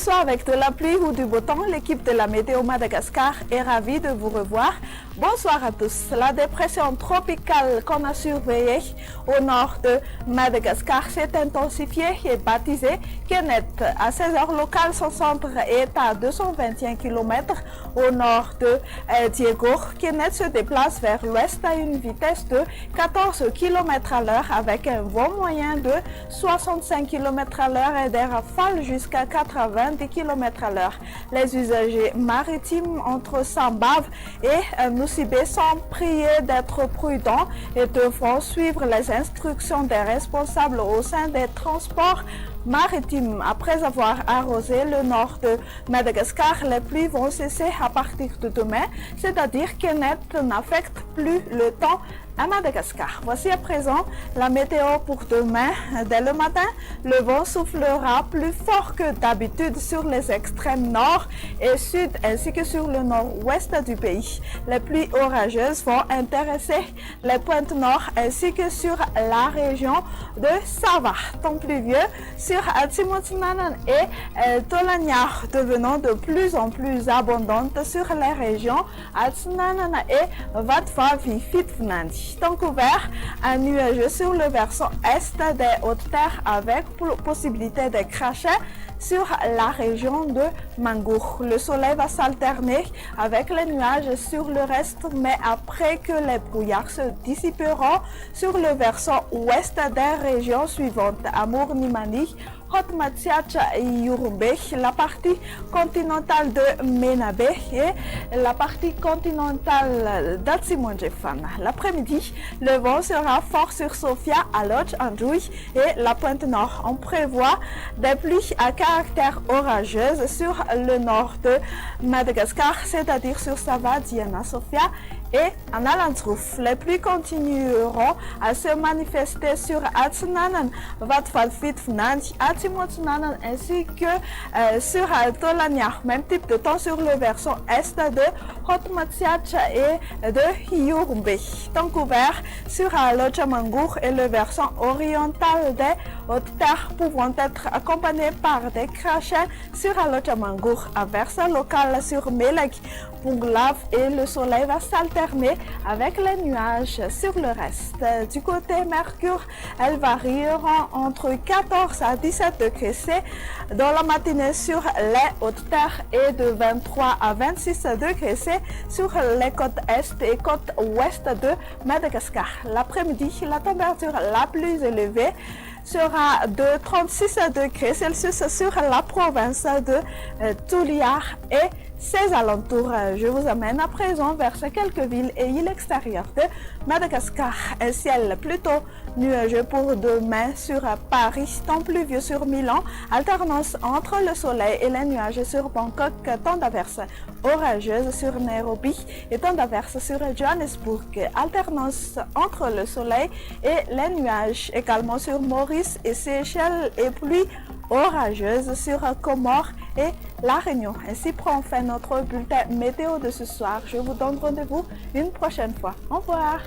soit avec de la pluie ou du beau temps, l'équipe de la météo Madagascar est ravie de vous revoir. Bonsoir à tous. La dépression tropicale qu'on a surveillée au nord de Madagascar s'est intensifiée et baptisée Kenneth. À 16 heures locales, son centre est à 221 km au nord de Diego. Kenneth se déplace vers l'ouest à une vitesse de 14 km à l'heure avec un vent moyen de 65 km à l'heure et des rafales jusqu'à 90 km à l'heure. Les usagers maritimes entre Sambave et Nosibé sont priés d'être prudents et devront suivre les instructions des responsables au sein des transports maritimes. Après avoir arrosé le nord de Madagascar, les pluies vont cesser à partir de demain, c'est-à-dire que Kenneth n'affecte plus le temps à Madagascar. Voici à présent la météo pour demain. Dès le matin, le vent soufflera plus fort que d'habitude sur les extrêmes nord et sud ainsi que sur le nord-ouest du pays. Les pluies orageuses vont intéresser les pointes nord ainsi que sur la région de Sava. Temps pluvieux sur Atsimotinanan et Tolagnar devenant de plus en plus abondantes sur les régions Atsinanan et Vatva-Vifitfnandi. Temps couvert, un nuage sur le versant est des Hautes-Terres avec possibilité de crachats sur la région de Mangour. Le soleil va s'alterner avec les nuages sur le reste, mais après que les brouillards se dissiperont sur le versant ouest des régions suivantes: Amour Nimani, Hotmatsiach et Yurumbe, la partie continentale de Menabe et la partie continentale d'Atsimondjefan. L'après-midi, le vent sera fort sur Sofia, Aloch, Andouy et la pointe nord. On prévoit des pluies à caractère orageuse sur le nord de Madagascar, c'est-à-dire sur Sava, Diana, Sofia et en Alantrouf. Les pluies continueront à se manifester sur Atsinanan, Vatfalfitfnandi, Atimotinanan ainsi que sur Tolania. Même type de temps sur le versant est de Hotmatsiach et de Yurumbe. Temps couvert sur Lochamangour et le versant oriental des Hautes-Terres pouvant être accompagnés par des crachats sur Lochamangour. Averse locale sur Melek, Punglav et le soleil va s'alterner avec les nuages sur le reste. Du côté Mercure, elles varieront entre 14 à 17 degrés C dans la matinée sur les Hautes-Terres et de 23 à 26 degrés C sur les côtes est et côtes ouest de Madagascar. L'après-midi, la température la plus élevée sera de 36 degrés Celsius sur la province de Tuliar et ses alentours. Je vous amène à présent vers quelques villes et îles extérieures de Madagascar. Un ciel plutôt nuageux pour demain sur Paris, temps pluvieux sur Milan, alternance entre le soleil et les nuages sur Bangkok, temps d'averse orageuse sur Nairobi et temps d'averse sur Johannesburg, alternance entre le soleil et les nuages également sur Maurice et Seychelles et pluie orageuse sur Comores et La Réunion. Ainsi prend fin notre bulletin météo de ce soir. Je vous donne rendez-vous une prochaine fois. Au revoir.